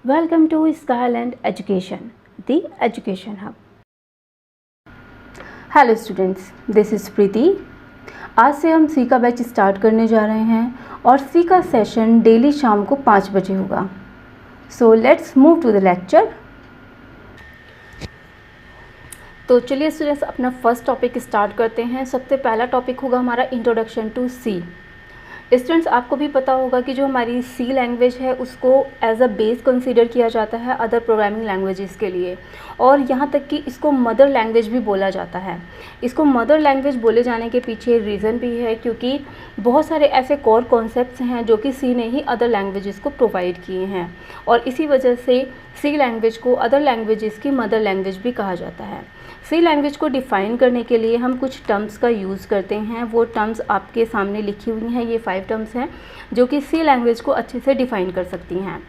Welcome to Skyland Education, the Education Hub. Hello students, this is Preeti. आज से हम सी का बैच स्टार्ट करने जा रहे हैं और सी का सेशन डेली शाम को 5 बजे होगा। So let's move to the lecture. तो चलिए स्टूडेंट्स, अपना फर्स्ट टॉपिक स्टार्ट करते हैं। सबसे पहला टॉपिक होगा हमारा इंट्रोडक्शन टू सी। स्टूडेंट्स, आपको भी पता होगा कि जो हमारी सी लैंग्वेज है उसको एज अ बेस कंसीडर किया जाता है अदर प्रोग्रामिंग लैंग्वेजेस के लिए, और यहाँ तक कि इसको मदर लैंग्वेज भी बोला जाता है। इसको मदर लैंग्वेज बोले जाने के पीछे रीज़न भी है क्योंकि बहुत सारे ऐसे कोर कॉन्सेप्ट्स हैं जो कि सी ने ही अदर लैंग्वेजेस को प्रोवाइड किए हैं, और इसी वजह से सी लैंग्वेज को अदर लैंग्वेजेस की मदर लैंग्वेज भी कहा जाता है। सी लैंग्वेज को डिफ़ाइन करने के लिए हम कुछ टर्म्स का यूज़ करते हैं। वो टर्म्स आपके सामने लिखी हुई हैं। ये 5 टर्म्स हैं जो कि सी लैंग्वेज को अच्छे से डिफ़ाइन कर सकती हैं।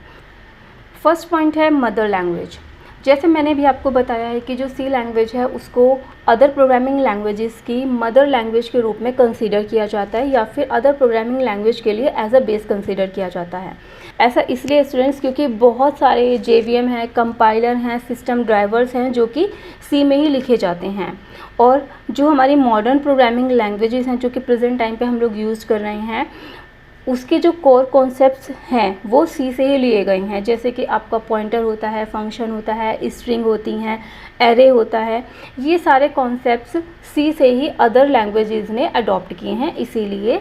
फर्स्ट पॉइंट है मदर लैंग्वेज। जैसे मैंने भी आपको बताया है कि जो सी लैंग्वेज है उसको अदर प्रोग्रामिंग लैंग्वेजेस की मदर लैंग्वेज के रूप में कंसीडर किया जाता है, या फिर अदर प्रोग्रामिंग लैंग्वेज के लिए एज अ बेस कंसीडर किया जाता है। ऐसा इसलिए स्टूडेंट्स क्योंकि बहुत सारे JVM हैं, कंपाइलर हैं, सिस्टम ड्राइवर्स हैं जो कि सी में ही लिखे जाते हैं, और जो हमारी मॉडर्न प्रोग्रामिंग लैंग्वेजेस हैं जो कि प्रेजेंट टाइम पे हम लोग यूज़ कर रहे हैं, उसके जो कोर कॉन्सेप्ट्स हैं वो सी से ही लिए गए हैं। जैसे कि आपका पॉइंटर होता है, फंक्शन होता है, स्ट्रिंग होती हैं, एरे होता है। ये सारे कॉन्सेप्ट्स सी से ही अदर लैंग्वेजेस ने अडॉप्ट किए हैं, इसीलिए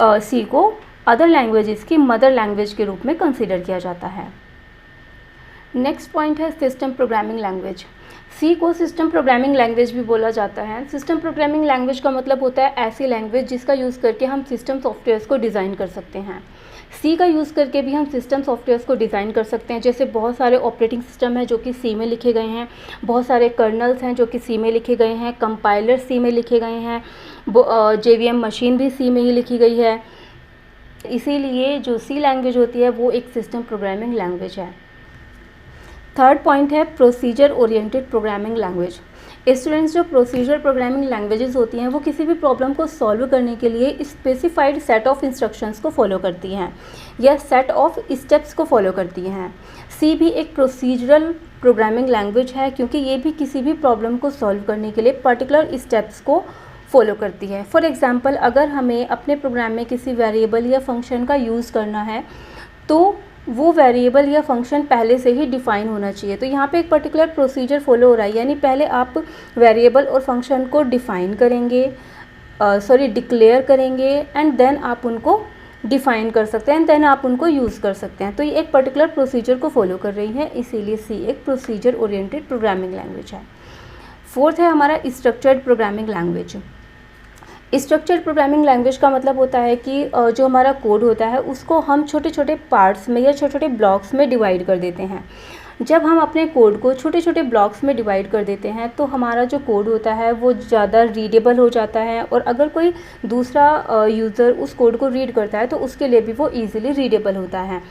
सी को अदर लैंग्वेजेस की मदर लैंग्वेज के रूप में कंसीडर किया जाता है। नेक्स्ट पॉइंट है सिस्टम प्रोग्रामिंग लैंग्वेज। सी को सिस्टम प्रोग्रामिंग लैंग्वेज भी बोला जाता है। सिस्टम प्रोग्रामिंग लैंग्वेज का मतलब होता है ऐसी लैंग्वेज जिसका यूज़ करके हम सिस्टम सॉफ्टवेयर्स को डिज़ाइन कर सकते हैं। सी का यूज़ करके भी हम सिस्टम सॉफ्टवेयर्स को डिज़ाइन कर सकते हैं। जैसे बहुत सारे ऑपरेटिंग सिस्टम हैं जो कि सी में लिखे गए हैं, बहुत सारे कर्नल्स हैं जो कि सी में लिखे गए हैं, कंपाइलर सी में लिखे गए हैं, JVM मशीन भी सी में ही लिखी गई है। इसीलिए जो सी लैंग्वेज होती है वो एक सिस्टम प्रोग्रामिंग लैंग्वेज है। थर्ड पॉइंट है procedure oriented programming language. Students, जो प्रोसीजर प्रोग्रामिंग लैंग्वेजेस होती हैं वो किसी भी प्रॉब्लम को सॉल्व करने के लिए स्पेसिफाइड सेट ऑफ इंस्ट्रक्शंस को फॉलो करती हैं या सेट ऑफ स्टेप्स को फॉलो करती हैं। सी भी एक प्रोसीजरल प्रोग्रामिंग लैंग्वेज है क्योंकि ये भी किसी भी प्रॉब्लम को सॉल्व करने के लिए पर्टिकुलर स्टेप्स को फॉलो करती है। फॉर एग्जांपल, अगर हमें अपने प्रोग्राम में किसी वेरिएबल या फंक्शन का यूज़ करना है तो वो वेरिएबल या फंक्शन पहले से ही डिफ़ाइन होना चाहिए। तो यहाँ पे एक पर्टिकुलर प्रोसीजर फॉलो हो रहा है, यानी पहले आप वेरिएबल और फंक्शन को डिफ़ाइन करेंगे, डिक्लेयर करेंगे, एंड देन आप उनको डिफ़ाइन कर सकते हैं, एंड देन आप उनको यूज़ कर सकते हैं। तो ये एक पर्टिकुलर प्रोसीजर को फॉलो कर रही है, इसीलिए सी एक प्रोसीजर ओरिएंटेड प्रोग्रामिंग लैंग्वेज है। फोर्थ है हमारा structured programming language. Structured programming language का मतलब होता है कि जो हमारा कोड होता है उसको हम छोटे छोटे पार्ट्स में या छोटे छोटे ब्लॉक्स में डिवाइड कर देते हैं। जब हम अपने कोड को छोटे छोटे ब्लॉक्स में डिवाइड कर देते हैं तो हमारा जो कोड होता है वो ज़्यादा रीडेबल हो जाता है, और अगर कोई दूसरा यूज़र उस कोड को रीड करता है तो उसके लिए भी वो ईज़िली रीडेबल होता है।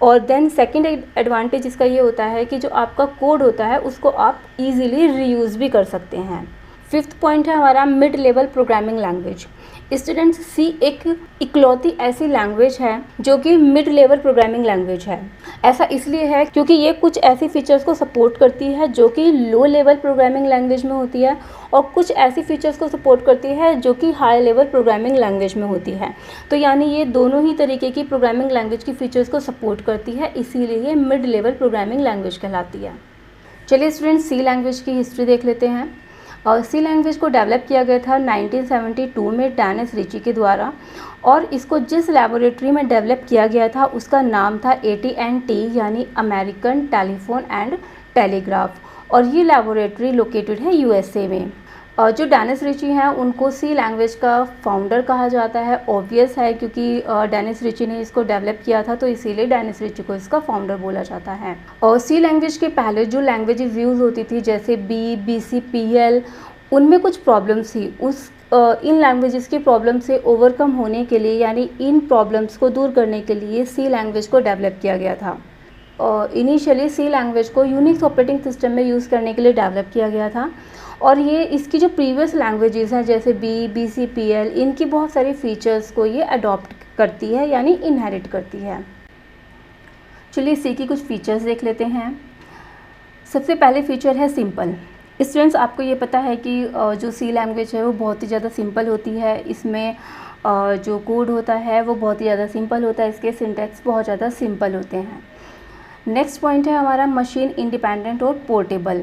और देन सेकेंड एडवांटेज इसका ये होता है कि जो आपका कोड होता है उसको आप ईज़िली रीयूज़ भी कर सकते हैं। फिफ्थ पॉइंट है हमारा mid level programming language. Students, C एक इकलौती ऐसी लैंग्वेज है जो कि मिड लेवल प्रोग्रामिंग लैंग्वेज है। ऐसा इसलिए है क्योंकि ये कुछ ऐसी फीचर्स को सपोर्ट करती है जो कि लो लेवल प्रोग्रामिंग लैंग्वेज में होती है, और कुछ ऐसी फीचर्स को सपोर्ट करती है जो कि हाई लेवल प्रोग्रामिंग लैंग्वेज में होती है। तो यानी ये दोनों ही तरीके की प्रोग्रामिंग लैंग्वेज की फीचर्स को सपोर्ट करती है, इसीलिए ये मिड लेवल प्रोग्रामिंग लैंग्वेज कहलाती है। चलिए स्टूडेंट्स, सी लैंग्वेज की हिस्ट्री देख लेते हैं। और सी लैंग्वेज को डेवलप किया गया था 1972 में डेनिस रिची के द्वारा, और इसको जिस लैबोरेटरी में डेवलप किया गया था उसका नाम था AT&T यानी अमेरिकन टेलीफोन एंड टेलीग्राफ, और ये लैबोरेटरी लोकेटेड है USA में। और जो डेनिस रिची हैं उनको सी लैंग्वेज का फाउंडर कहा जाता है। ऑब्वियस है क्योंकि डेनिस रिची ने इसको डेवलप किया था, तो इसीलिए डेनिस रिची को इसका फाउंडर बोला जाता है। और सी लैंग्वेज के पहले जो लैंग्वेजेस यूज़ होती थी जैसे BCPL, उनमें कुछ प्रॉब्लम्स थी। इन लैंग्वेजेस की प्रॉब्लम से ओवरकम होने के लिए, यानी इन प्रॉब्लम्स को दूर करने के लिए सी लैंग्वेज को डेवलप किया गया था। इनिशियली सी लैंग्वेज को यूनिक्स ऑपरेटिंग सिस्टम में यूज़ करने के लिए डेवलप किया गया था, और ये इसकी जो प्रीवियस लैंग्वेजेस हैं जैसे BCPL, इनकी बहुत सारी फीचर्स को ये अडॉप्ट करती है यानी इनहेरिट करती है। चलिए सी की कुछ फीचर्स देख लेते हैं। सबसे पहले फीचर है सिंपल। स्टूडेंट्स, आपको ये पता है कि जो सी लैंग्वेज है वो बहुत ही ज़्यादा सिंपल होती है। इसमें जो कोड होता है वो बहुत ही ज़्यादा सिंपल होता है, इसके सिंटैक्स बहुत ज़्यादा सिंपल होते हैं। नेक्स्ट पॉइंट है हमारा मशीन इंडिपेंडेंट और पोर्टेबल।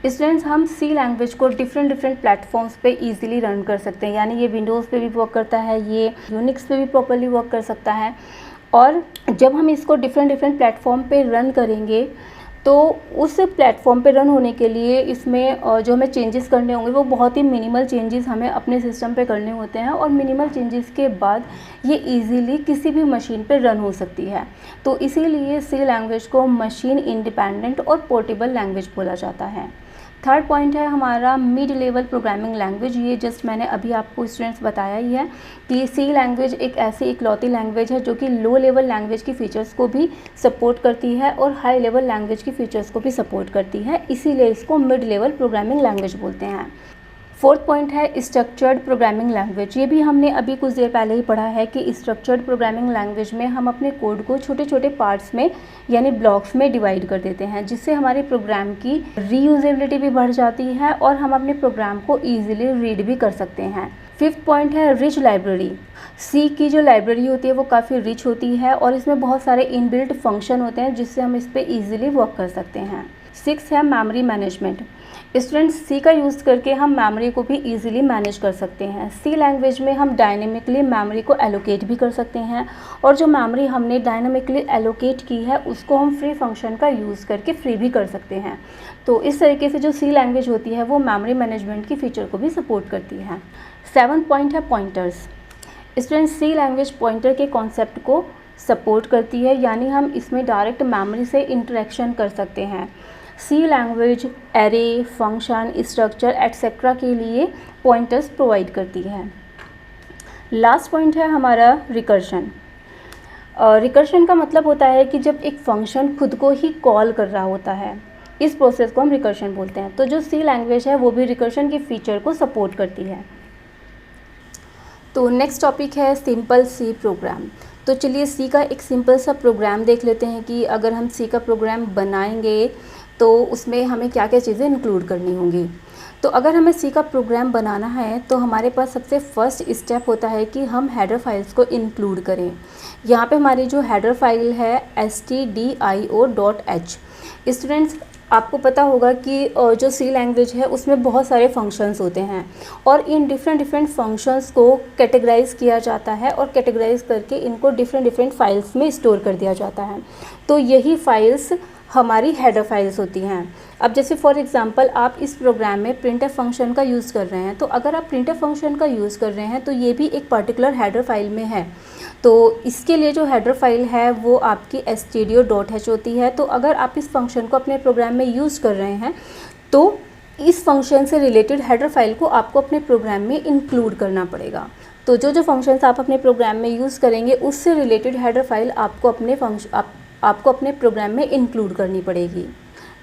स्टूडेंट्स, हम सी लैंग्वेज को डिफरेंट प्लेटफॉर्म्स पे इजीली रन कर सकते हैं, यानी ये विंडोज़ पे भी वर्क करता है, ये यूनिक्स पे भी प्रॉपरली वर्क कर सकता है। और जब हम इसको डिफरेंट प्लेटफॉर्म पे रन करेंगे तो उस प्लेटफॉर्म पे रन होने के लिए इसमें जो हमें चेंजेस करने होंगे वो बहुत ही मिनिमल चेंजेस हमें अपने सिस्टम पे करने होते हैं, और मिनिमल चेंजेस के बाद ये इजीली किसी भी मशीन पे रन हो सकती है। तो इसीलिए सी लैंग्वेज को मशीन इंडिपेंडेंट और पोर्टेबल लैंग्वेज बोला जाता है। थर्ड पॉइंट है हमारा मिड लेवल प्रोग्रामिंग लैंग्वेज। ये जस्ट मैंने अभी आपको स्टूडेंट्स बताया ही है कि सी लैंग्वेज एक ऐसी इकलौती लैंग्वेज है जो कि लो लेवल लैंग्वेज की फ़ीचर्स को भी सपोर्ट करती है और हाई लेवल लैंग्वेज की फ़ीचर्स को भी सपोर्ट करती है, इसीलिए इसको मिड लेवल प्रोग्रामिंग लैंग्वेज बोलते हैं। फोर्थ पॉइंट है स्ट्रक्चर्ड प्रोग्रामिंग लैंग्वेज। ये भी हमने अभी कुछ देर पहले ही पढ़ा है कि स्ट्रक्चर्ड प्रोग्रामिंग लैंग्वेज में हम अपने कोड को छोटे छोटे पार्ट्स में यानी ब्लॉक्स में डिवाइड कर देते हैं, जिससे हमारे प्रोग्राम की रीयूजेबिलिटी भी बढ़ जाती है और हम अपने प्रोग्राम को ईजिली रीड भी कर सकते हैं। फिफ्थ पॉइंट है रिच लाइब्रेरी। सी की जो लाइब्रेरी होती है वो काफ़ी रिच होती है और इसमें बहुत सारे इनबिल्ट फंक्शन होते हैं जिससे हम इस पर ईजिली वर्क कर सकते हैं। सिक्स है मेमोरी मैनेजमेंट। स्टूडेंट्स, सी का यूज़ करके हम मेमोरी को भी इजीली मैनेज कर सकते हैं। सी लैंग्वेज में हम डायनेमिकली मेमोरी को एलोकेट भी कर सकते हैं, और जो मेमोरी हमने डायनेमिकली एलोकेट की है उसको हम फ्री फंक्शन का यूज़ करके फ्री भी कर सकते हैं। तो इस तरीके से जो सी लैंग्वेज होती है वो मेमोरी मैनेजमेंट की फ़ीचर को भी सपोर्ट करती है। सेवन्थ पॉइंट है पॉइंटर्स। स्टूडेंट्स, सी लैंग्वेज पॉइंटर के कॉन्सेप्ट को सपोर्ट करती है, यानी हम इसमें डायरेक्ट मेमोरी से इंटरेक्शन कर सकते हैं। C language array, function, structure etcetera के लिए पॉइंटर्स प्रोवाइड करती है। लास्ट पॉइंट है हमारा रिकर्शन। रिकर्शन का मतलब होता है कि जब एक फंक्शन खुद को ही कॉल कर रहा होता है, इस प्रोसेस को हम रिकर्शन बोलते हैं। तो जो सी लैंग्वेज है वो भी रिकर्शन की फीचर को सपोर्ट करती है। तो नेक्स्ट टॉपिक है सिंपल सी प्रोग्राम। तो चलिए सी का एक सिंपल सा प्रोग्राम देख लेते हैं कि अगर हम सी का प्रोग्राम बनाएंगे तो उसमें हमें क्या क्या चीज़ें इंक्लूड करनी होंगी। तो अगर हमें सी का प्रोग्राम बनाना है तो हमारे पास सबसे फर्स्ट स्टेप होता है कि हम हेडर फाइल्स को इंक्लूड करें। यहाँ पे हमारी जो हेडर फाइल है stdio.h। स्टूडेंट्स, आपको पता होगा कि जो सी लैंग्वेज है उसमें बहुत सारे फंक्शंस होते हैं और इन डिफरेंट फंक्शंस को कैटेगराइज किया जाता है और कैटेगराइज करके इनको डिफरेंट फाइल्स में स्टोर कर दिया जाता है। तो यही फाइल्स हमारी हेडर फाइल्स होती हैं। अब जैसे फॉर एग्जांपल आप इस प्रोग्राम में प्रिंटफ फंक्शन का यूज़ कर रहे हैं, तो अगर आप प्रिंटफ फंक्शन का यूज़ कर रहे हैं तो ये भी एक पर्टिकुलर हेडर फाइल में है। तो इसके लिए जो हेडर फाइल है वो आपकी stdio.h होती है। तो अगर आप इस फंक्शन को अपने प्रोग्राम में यूज़ कर रहे हैं तो इस फंक्शन से रिलेटेड हेडर फाइल को आपको अपने प्रोग्राम में इंक्लूड करना पड़ेगा। तो जो फंक्शंस आप अपने प्रोग्राम में यूज़ करेंगे उससे रिलेटेड हेडर फाइल आपको अपने प्रोग्राम में इंक्लूड करनी पड़ेगी।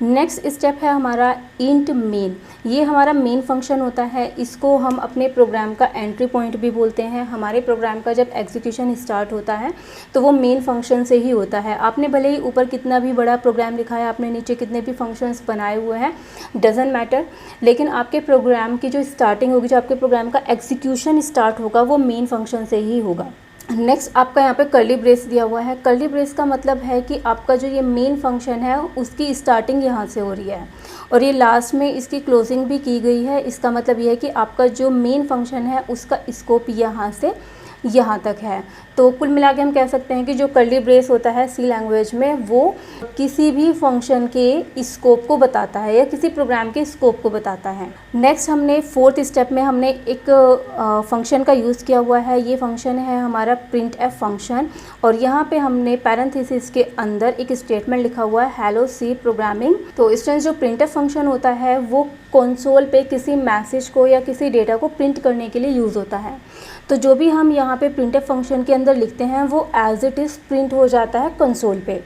नेक्स्ट स्टेप है हमारा इंट मेन। ये हमारा मेन फंक्शन होता है, इसको हम अपने प्रोग्राम का एंट्री पॉइंट भी बोलते हैं। हमारे प्रोग्राम का जब एग्जीक्यूशन स्टार्ट होता है तो वो मेन फंक्शन से ही होता है। आपने भले ही ऊपर कितना भी बड़ा प्रोग्राम लिखा है, आपने नीचे कितने भी फंक्शंस बनाए हुए हैं, डजंट मैटर, लेकिन आपके प्रोग्राम की जो स्टार्टिंग होगी, जो आपके प्रोग्राम का एग्जीक्यूशन स्टार्ट होगा वो मेन फंक्शन से ही होगा। नेक्स्ट आपका यहाँ पे कर्ली ब्रेस दिया हुआ है। कर्ली ब्रेस का मतलब है कि आपका जो ये मेन फंक्शन है उसकी स्टार्टिंग यहाँ से हो रही है और ये लास्ट में इसकी क्लोजिंग भी की गई है। इसका मतलब ये है कि आपका जो मेन फंक्शन है उसका स्कोप यहाँ से यहाँ तक है। तो कुल मिला के हम कह सकते हैं कि जो कर्ली ब्रेस होता है सी लैंग्वेज में वो किसी भी फंक्शन के स्कोप को बताता है या किसी प्रोग्राम के स्कोप को बताता है। नेक्स्ट हमने फोर्थ स्टेप में हमने एक फंक्शन का यूज़ किया हुआ है। ये फंक्शन है हमारा printf फंक्शन और यहाँ पे हमने पैरेंथेसिस के अंदर एक स्टेटमेंट लिखा हुआ है हेलो सी प्रोग्रामिंग। तो स्टूडेंट्स, जो printf फंक्शन होता है वो कंसोल पे किसी मैसेज को या किसी डेटा को प्रिंट करने के लिए यूज़ होता है। तो जो भी हम यहाँ पे printf फंक्शन के अंदर लिखते हैं वो एज इट इज़ प्रिंट हो जाता है कंसोल पे।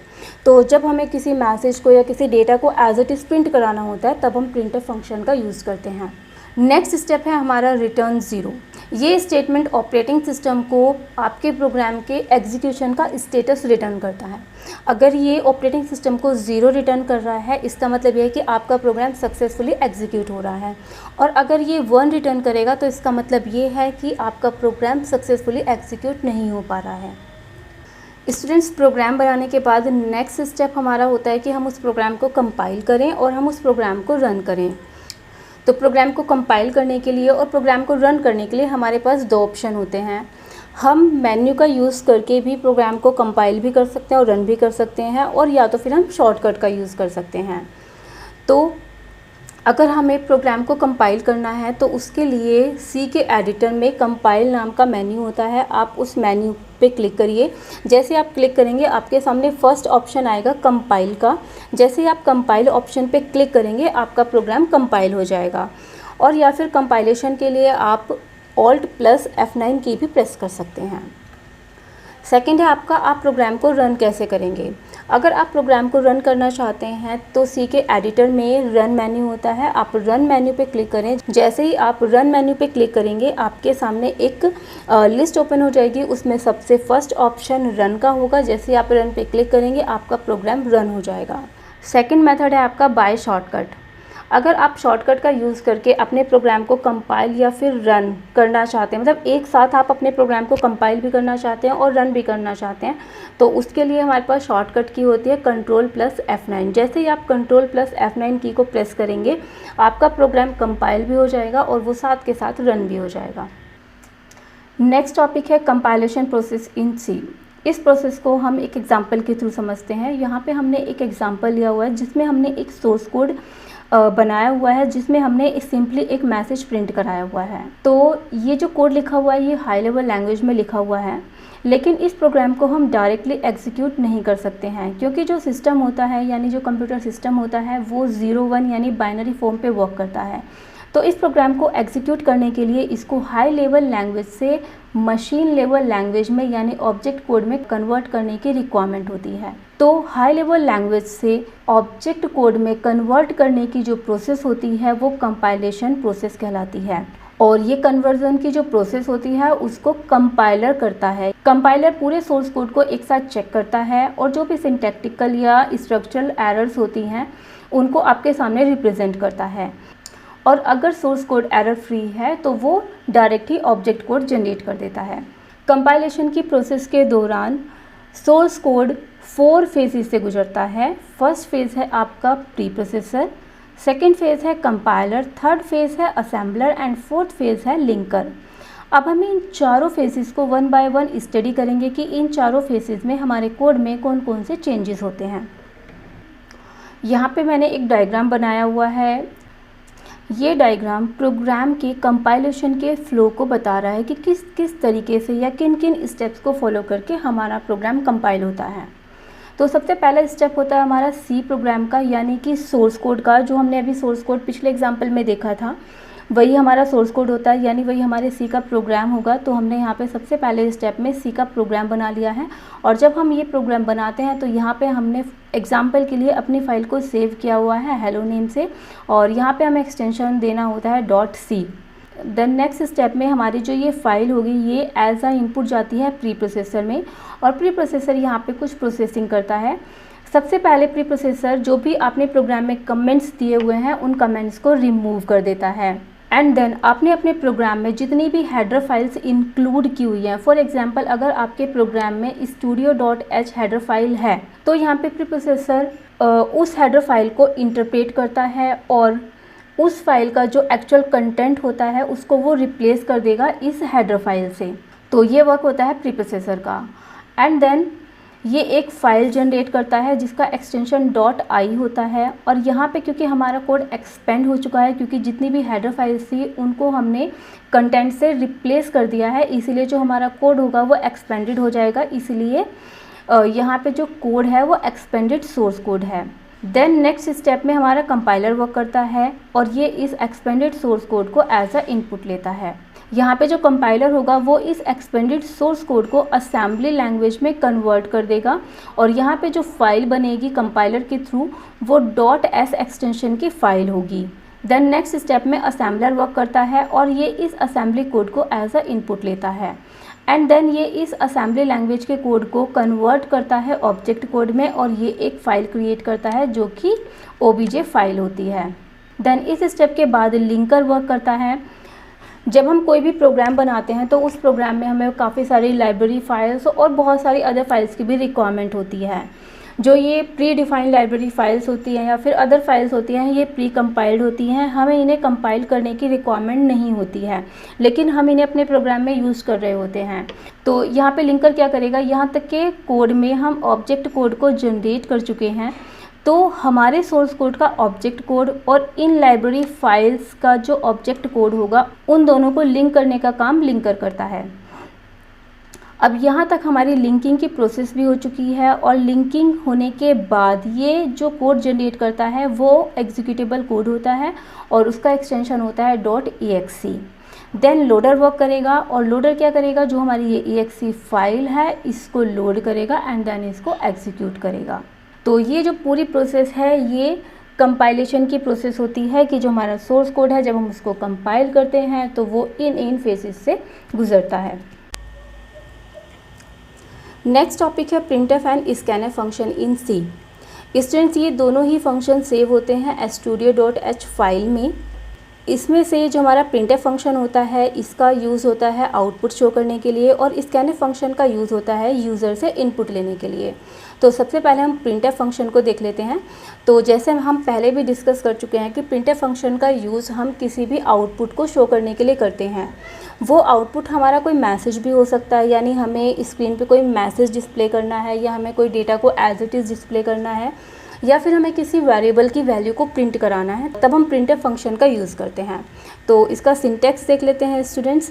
तो जब हमें किसी मैसेज को या किसी डेटा को एज इट इज़ प्रिंट कराना होता है तब हम printf फंक्शन का यूज़ करते हैं। नेक्स्ट स्टेप है हमारा रिटर्न ज़ीरो। ये स्टेटमेंट ऑपरेटिंग सिस्टम को आपके प्रोग्राम के एग्जीक्यूशन का स्टेटस रिटर्न करता है। अगर ये ऑपरेटिंग सिस्टम को 0 रिटर्न कर रहा है, इसका मतलब ये है कि आपका प्रोग्राम सक्सेसफुली एग्जीक्यूट हो रहा है, और अगर ये 1 रिटर्न करेगा तो इसका मतलब ये है कि आपका प्रोग्राम सक्सेसफुली एग्जीक्यूट नहीं हो पा रहा है। स्टूडेंट्स, प्रोग्राम बनाने के बाद नेक्स्ट स्टेप हमारा होता है कि हम उस प्रोग्राम को कंपाइल करें और हम उस प्रोग्राम को रन करें। तो प्रोग्राम को कंपाइल करने के लिए और प्रोग्राम को रन करने के लिए हमारे पास 2 ऑप्शन होते हैं। हम मेन्यू का यूज़ करके भी प्रोग्राम को कंपाइल भी कर सकते हैं और रन भी कर सकते हैं, और या तो फिर हम शॉर्टकट का यूज़ कर सकते हैं। तो अगर हमें प्रोग्राम को कंपाइल करना है तो उसके लिए सी के एडिटर में कंपाइल नाम का मेन्यू होता है। आप उस मेन्यू पे क्लिक करिए। जैसे आप क्लिक करेंगे आपके सामने फर्स्ट ऑप्शन आएगा कंपाइल का। जैसे ही आप कंपाइल ऑप्शन पे क्लिक करेंगे आपका प्रोग्राम कंपाइल हो जाएगा, और या फिर कंपाइलेशन के लिए आप Alt+F9 की भी प्रेस कर सकते हैं। सेकंड है आपका, आप प्रोग्राम को रन कैसे करेंगे। अगर आप प्रोग्राम को रन करना चाहते हैं तो सी के एडिटर में रन मेन्यू होता है। आप रन मेन्यू पे क्लिक करें। जैसे ही आप रन मेन्यू पे क्लिक करेंगे आपके सामने एक लिस्ट ओपन हो जाएगी। उसमें सबसे फर्स्ट ऑप्शन रन का होगा। जैसे ही आप रन पे क्लिक करेंगे आपका प्रोग्राम रन हो जाएगा। सेकेंड मेथड है आपका बाय शॉर्टकट। अगर आप शॉर्टकट का यूज़ करके अपने प्रोग्राम को कंपाइल या फिर रन करना चाहते हैं, मतलब एक साथ आप अपने प्रोग्राम को कंपाइल भी करना चाहते हैं और रन भी करना चाहते हैं, तो उसके लिए हमारे पास शॉर्टकट की होती है Ctrl+F9। जैसे ही आप Ctrl+F9 की को प्रेस करेंगे आपका प्रोग्राम कंपाइल भी हो जाएगा और वो साथ के साथ रन भी हो जाएगा। नेक्स्ट टॉपिक है कंपाइलेशन प्रोसेस इन सी। इस प्रोसेस को हम एक एग्जाम्पल के थ्रू समझते हैं। यहाँ पे हमने एक एग्जाम्पल लिया हुआ है जिसमें हमने एक सोर्स कोड बनाया हुआ है, जिसमें हमने सिंपली एक मैसेज प्रिंट कराया हुआ है। तो ये जो कोड लिखा हुआ है ये हाई लेवल लैंग्वेज में लिखा हुआ है, लेकिन इस प्रोग्राम को हम डायरेक्टली एग्जीक्यूट नहीं कर सकते हैं, क्योंकि जो सिस्टम होता है यानी जो कंप्यूटर सिस्टम होता है वो 0-1 यानी बाइनरी फॉर्म पे वर्क करता है। तो इस प्रोग्राम को एग्जीक्यूट करने के लिए इसको हाई लेवल लैंग्वेज से मशीन लेवल लैंग्वेज में यानी ऑब्जेक्ट कोड में कन्वर्ट करने की रिक्वायरमेंट होती है। तो हाई लेवल लैंग्वेज से ऑब्जेक्ट कोड में कन्वर्ट करने की जो प्रोसेस होती है वो कंपाइलेशन प्रोसेस कहलाती है, और ये कन्वर्जन की जो प्रोसेस होती है उसको कंपाइलर करता है। कंपाइलर पूरे सोर्स कोड को एक साथ चेक करता है और जो भी सिंटैक्टिकल या स्ट्रक्चरल एरर्स होती हैं उनको आपके सामने रिप्रेजेंट करता है, और अगर सोर्स कोड एरर फ्री है तो वो डायरेक्ट ही ऑब्जेक्ट कोड जनरेट कर देता है। कंपाइलेशन की प्रोसेस के दौरान सोर्स कोड 4 फेजेस से गुजरता है। फर्स्ट फेज़ है आपका प्री प्रोसेसर, सेकेंड फेज़ है कंपाइलर, थर्ड फेज़ है असेंबलर एंड फोर्थ फेज़ है लिंकर। अब हम इन चारों फेजेस को 1 बाय 1 स्टडी करेंगे कि इन चारों फेजेस में हमारे कोड में कौन कौन से चेंजेस होते हैं। यहाँ पे मैंने एक डायग्राम बनाया हुआ है। ये डायग्राम प्रोग्राम के कंपाइलेशन के फ़्लो को बता रहा है कि किस किस तरीके से या किन किन स्टेप्स को फॉलो करके हमारा प्रोग्राम कंपाइल होता है। तो सबसे पहला स्टेप होता है हमारा सी प्रोग्राम का, यानी कि सोर्स कोड का। जो हमने अभी सोर्स कोड पिछले एग्जाम्पल में देखा था वही हमारा सोर्स कोड होता है, यानी वही हमारे सी का प्रोग्राम होगा। तो हमने यहाँ पे सबसे पहले स्टेप में सी का प्रोग्राम बना लिया है, और जब हम ये प्रोग्राम बनाते हैं तो यहाँ पे हमने एग्जाम्पल के लिए अपनी फ़ाइल को सेव किया हुआ है हेलो नेम से, और यहाँ पे हमें एक्सटेंशन देना होता है .c। देन नेक्स्ट स्टेप में हमारी जो ये फाइल होगी ये एज अ इनपुट जाती है प्री प्रोसेसर में, और प्री प्रोसेसर यहाँ पे कुछ प्रोसेसिंग करता है। सबसे पहले प्री प्रोसेसर जो भी आपने प्रोग्राम में कमेंट्स दिए हुए हैं उन कमेंट्स को रिमूव कर देता है, एंड देन आपने अपने प्रोग्राम में जितनी भी हेडर फाइल्स इंक्लूड की हुई हैं, फॉर एग्जांपल अगर आपके प्रोग्राम में studio.h हेडर फाइल है तो यहाँ पे प्री प्रोसेसर उस हेडर फाइल को इंटरप्रेट करता है और उस फाइल का जो एक्चुअल कंटेंट होता है उसको वो रिप्लेस कर देगा इस हेडर फाइल से। तो ये वर्क होता है प्री प्रोसेसर का। एंड देन ये एक फ़ाइल जनरेट करता है जिसका एक्सटेंशन .i होता है, और यहाँ पे क्योंकि हमारा कोड एक्सपेंड हो चुका है, क्योंकि जितनी भी हेडर फाइल्स थी उनको हमने कंटेंट से रिप्लेस कर दिया है, इसीलिए जो हमारा कोड होगा वो एक्सपेंडेड हो जाएगा। इसलिए यहाँ पे जो कोड है वो एक्सपेंडेड सोर्स कोड है। देन नेक्स्ट स्टेप में हमारा कंपाइलर वर्क करता है और ये इस एक्सपेंडेड सोर्स कोड को एज अ इनपुट लेता है। यहाँ पे जो कंपाइलर होगा वो इस एक्सपेंडेड सोर्स कोड को असेंबली लैंग्वेज में कन्वर्ट कर देगा, और यहाँ पे जो फाइल बनेगी कंपाइलर के थ्रू वो .s एक्सटेंशन की फ़ाइल होगी। देन नेक्स्ट स्टेप में असेंबलर वर्क करता है और ये इस असेंबली कोड को एज अ इनपुट लेता है एंड देन ये इस असेंबली लैंग्वेज के कोड को कन्वर्ट करता है ऑब्जेक्ट कोड में और ये एक फ़ाइल क्रिएट करता है जो कि OBJ फाइल होती है। देन इस स्टेप के बाद लिंकर वर्क करता है। जब हम कोई भी प्रोग्राम बनाते हैं तो उस प्रोग्राम में हमें काफ़ी सारी लाइब्रेरी फाइल्स और बहुत सारी अदर फाइल्स की भी रिक्वायरमेंट होती है। जो ये प्री डिफाइंड लाइब्रेरी फाइल्स होती हैं या फिर अदर फाइल्स होती हैं, ये प्री कंपाइल्ड होती हैं, हमें इन्हें कंपाइल करने की रिक्वायरमेंट नहीं होती है, लेकिन हम इन्हें अपने प्रोग्राम में यूज़ कर रहे होते हैं। तो यहाँ पे लिंकर क्या करेगा, यहाँ तक के कोड में हम ऑब्जेक्ट कोड को जनरेट कर चुके हैं, तो हमारे सोर्स कोड का ऑब्जेक्ट कोड और इन लाइब्रेरी फाइल्स का जो ऑब्जेक्ट कोड होगा, उन दोनों को लिंक करने का काम लिंकर करता है। अब यहाँ तक हमारी लिंकिंग की प्रोसेस भी हो चुकी है और लिंकिंग होने के बाद ये जो कोड जनरेट करता है वो एग्जीक्यूटेबल कोड होता है और उसका एक्सटेंशन होता है .exe। देन लोडर वर्क करेगा और लोडर क्या करेगा, जो हमारी ये exe फाइल है इसको लोड करेगा एंड देन इसको एग्जीक्यूट करेगा। तो ये जो पूरी प्रोसेस है ये कंपाइलेशन की प्रोसेस होती है कि जो हमारा सोर्स कोड है जब हम उसको कंपाइल करते हैं तो वो इन फेसेस से गुजरता है। नेक्स्ट टॉपिक है printf and scanf function in C. Students, ये दोनों ही फंक्शन सेव होते हैं studio.h फाइल में। इसमें से जो हमारा प्रिंटफ फंक्शन होता है इसका यूज़ होता है आउटपुट शो करने के लिए और स्कैनफ फंक्शन का यूज़ होता है यूज़र से इनपुट लेने के लिए। तो सबसे पहले हम प्रिंटफ फंक्शन को देख लेते हैं। तो जैसे हम पहले भी डिस्कस कर चुके हैं कि प्रिंटफ फंक्शन का यूज़ हम किसी भी आउटपुट को शो करने के लिए करते हैं। वो आउटपुट हमारा कोई मैसेज भी हो सकता है, यानी हमें स्क्रीन पे कोई मैसेज डिस्प्ले करना है या हमें कोई डेटा को एज इट इज़ डिस्प्ले करना है या फिर हमें किसी वेरिएबल की वैल्यू को प्रिंट कराना है, तब हम प्रिंटफ फंक्शन का यूज़ करते हैं। तो इसका सिंटैक्स देख लेते हैं स्टूडेंट्स।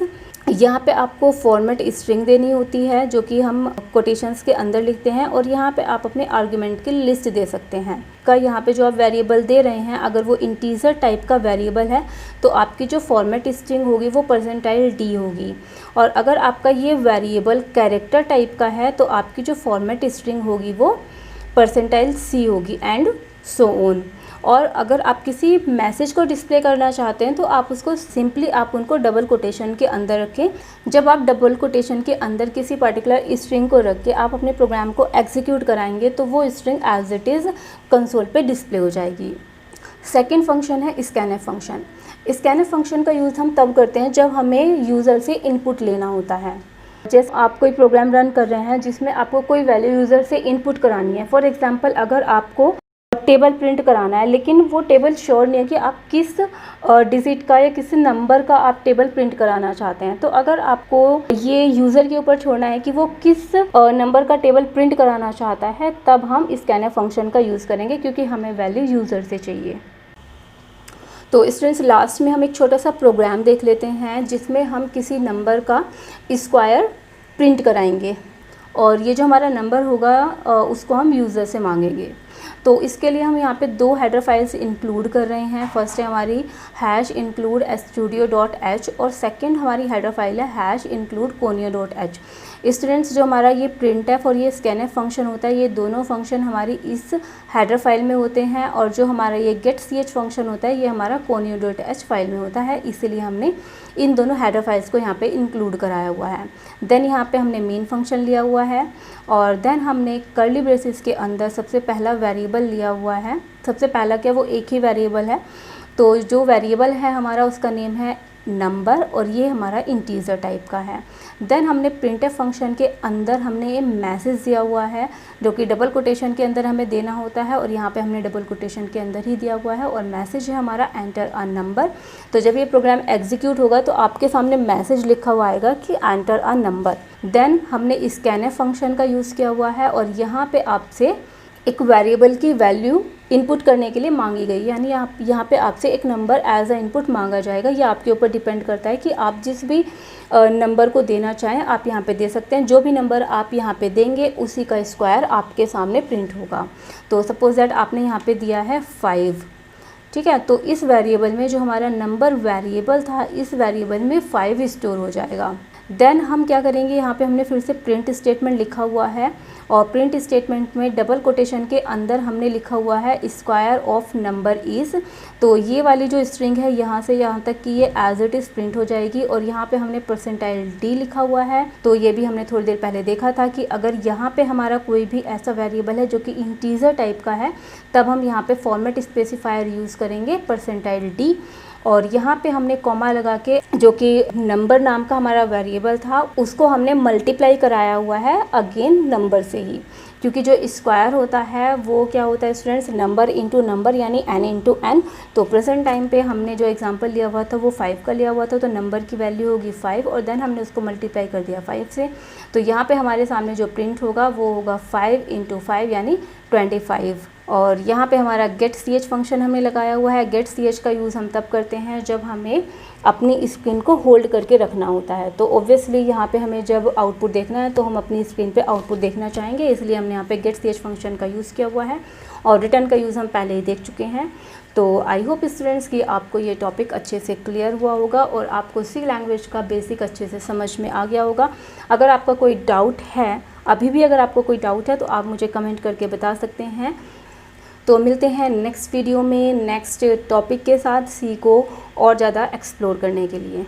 यहाँ पे आपको फॉर्मेट स्ट्रिंग देनी होती है जो कि हम कोटेशंस के अंदर लिखते हैं और यहाँ पे आप अपने आर्गुमेंट की लिस्ट दे सकते हैं। का यहाँ पे जो आप वेरिएबल दे रहे हैं अगर वो इंटीजर टाइप का वेरिएबल है तो आपकी जो फॉर्मेट स्ट्रिंग होगी वो %d होगी, और अगर आपका ये वेरिएबल कैरेक्टर टाइप का है तो आपकी जो फॉर्मेट स्ट्रिंग होगी वो %c होगी एंड सो ऑन। और अगर आप किसी मैसेज को डिस्प्ले करना चाहते हैं तो आप उसको सिंपली आप उनको डबल कोटेशन के अंदर रखें। जब आप डबल कोटेशन के अंदर किसी पर्टिकुलर स्ट्रिंग को रख के आप अपने प्रोग्राम को एग्जीक्यूट कराएंगे तो वो string as it is console पे डिस्प्ले हो जाएगी। सेकेंड फंक्शन है स्कैनफ फंक्शन। स्कैनफ फंक्शन का यूज़ हम तब करते हैं जब हमें यूज़र से इनपुट लेना होता है। जैसे आप कोई प्रोग्राम रन कर रहे हैं जिसमें आपको कोई वैल्यू यूज़र से इनपुट करानी है। फॉर एग्जांपल, अगर आपको टेबल प्रिंट कराना है लेकिन वो टेबल श्योर नहीं है कि आप किस डिजिट का या किस नंबर का आप टेबल प्रिंट कराना चाहते हैं, तो अगर आपको ये यूज़र के ऊपर छोड़ना है कि वो किस नंबर का टेबल प्रिंट कराना चाहता है, तब हम स्कैनफ फंक्शन का यूज़ करेंगे क्योंकि हमें वैल्यू यूज़र से चाहिए। तो स्टूडेंट्स, लास्ट में हम एक छोटा सा प्रोग्राम देख लेते हैं जिसमें हम किसी नंबर का स्क्वायर प्रिंट कराएंगे और ये जो हमारा नंबर होगा उसको हम यूज़र से मांगेंगे। तो इसके लिए हम यहाँ पे 2 हेडर फाइल्स इंक्लूड कर रहे हैं। फर्स्ट है हमारी #include studio.h और सेकंड हमारी हेडर फाइल है #include conio.h। स्टूडेंट्स, जो हमारा ये प्रिंटफ और ये स्कैनफ फंक्शन होता है ये दोनों फंक्शन हमारी इस हेडर फाइल में होते हैं और जो हमारा ये getch फंक्शन होता है ये हमारा conio.h फाइल में होता है, इसीलिए हमने इन दोनों हेडर फाइल्स को यहाँ पे इंक्लूड कराया हुआ है। देन यहाँ पे हमने मेन फंक्शन लिया हुआ है और देन हमने कर्ली ब्रेसेस के अंदर सबसे पहला वेरिएबल लिया हुआ है। सबसे पहला क्या, वो एक ही वेरिएबल है। तो जो वेरिएबल है हमारा उसका नेम है नंबर और ये हमारा इंटीजर टाइप का है। देन हमने प्रिंटफ फंक्शन के अंदर हमने ये मैसेज दिया हुआ है जो कि डबल कोटेशन के अंदर हमें देना होता है और यहाँ पे हमने डबल कोटेशन के अंदर ही दिया हुआ है और मैसेज है हमारा एंटर अ नंबर। तो जब ये प्रोग्राम एग्जीक्यूट होगा तो आपके सामने मैसेज लिखा हुआ आएगा कि एंटर अ नंबर। देन हमने स्कैनफ फंक्शन का यूज़ किया हुआ है और यहाँ पे आपसे एक वेरिएबल की वैल्यू इनपुट करने के लिए मांगी गई, यानी आप यहाँ पे आपसे एक नंबर एज अ इनपुट मांगा जाएगा। ये आपके ऊपर डिपेंड करता है कि आप जिस भी नंबर को देना चाहें आप यहाँ पे दे सकते हैं। जो भी नंबर आप यहाँ पे देंगे उसी का स्क्वायर आपके सामने प्रिंट होगा। तो सपोज दैट आपने यहाँ पे दिया है 5, ठीक है, तो इस वेरिएबल में जो हमारा नंबर वेरिएबल था इस वेरिएबल में 5 स्टोर हो जाएगा। देन हम क्या करेंगे, यहाँ पे हमने फिर से प्रिंट स्टेटमेंट लिखा हुआ है और प्रिंट स्टेटमेंट में डबल कोटेशन के अंदर हमने लिखा हुआ है स्क्वायर ऑफ नंबर इज़। तो ये वाली जो स्ट्रिंग है यहाँ से यहाँ तक कि ये एज इट इज़ प्रिंट हो जाएगी। और यहाँ पे हमने परसेंटाइल डी लिखा हुआ है। तो ये भी हमने थोड़ी देर पहले देखा था कि अगर यहाँ पे हमारा कोई भी ऐसा वेरिएबल है जो कि इंटीजर टाइप का है, तब हम यहाँ पे फॉर्मेट स्पेसिफायर यूज़ करेंगे परसेंटाइल डी। और यहाँ पे हमने कॉमा लगा के, जो कि नंबर नाम का हमारा वेरिएबल था, उसको हमने मल्टीप्लाई कराया हुआ है अगेन नंबर से ही, क्योंकि जो स्क्वायर होता है वो क्या होता है स्टूडेंट्स, नंबर इंटू नंबर यानी n इंटू एन। तो प्रेजेंट टाइम पे हमने जो एग्जांपल लिया हुआ था वो 5 का लिया हुआ था, तो नंबर की वैल्यू होगी 5 और देन हमने उसको मल्टीप्लाई कर दिया 5 से। तो यहाँ पे हमारे सामने जो प्रिंट होगा वो होगा 5 इंटू 5 यानी 25। और यहाँ पे हमारा गेट सी एच फंक्शन हमने लगाया हुआ है। गेट सी एच का यूज़ हम तब करते हैं जब हमें अपनी स्क्रीन को होल्ड करके रखना होता है। तो ऑब्वियसली यहाँ पे हमें जब आउटपुट देखना है तो हम अपनी स्क्रीन पे आउटपुट देखना चाहेंगे, इसलिए हमने यहाँ पे गेट सी एच फंक्शन का यूज़ किया हुआ है। और रिटर्न का यूज़ हम पहले ही देख चुके हैं। तो आई होप स्टूडेंट्स कि आपको ये टॉपिक अच्छे से क्लियर हुआ होगा और आपको सी लैंग्वेज का बेसिक अच्छे से समझ में आ गया होगा। अगर आपका कोई डाउट है, अभी भी अगर आपको कोई डाउट है तो आप मुझे कमेंट करके बता सकते हैं। तो मिलते हैं नेक्स्ट वीडियो में नेक्स्ट टॉपिक के साथ, सी को और ज़्यादा एक्सप्लोर करने के लिए।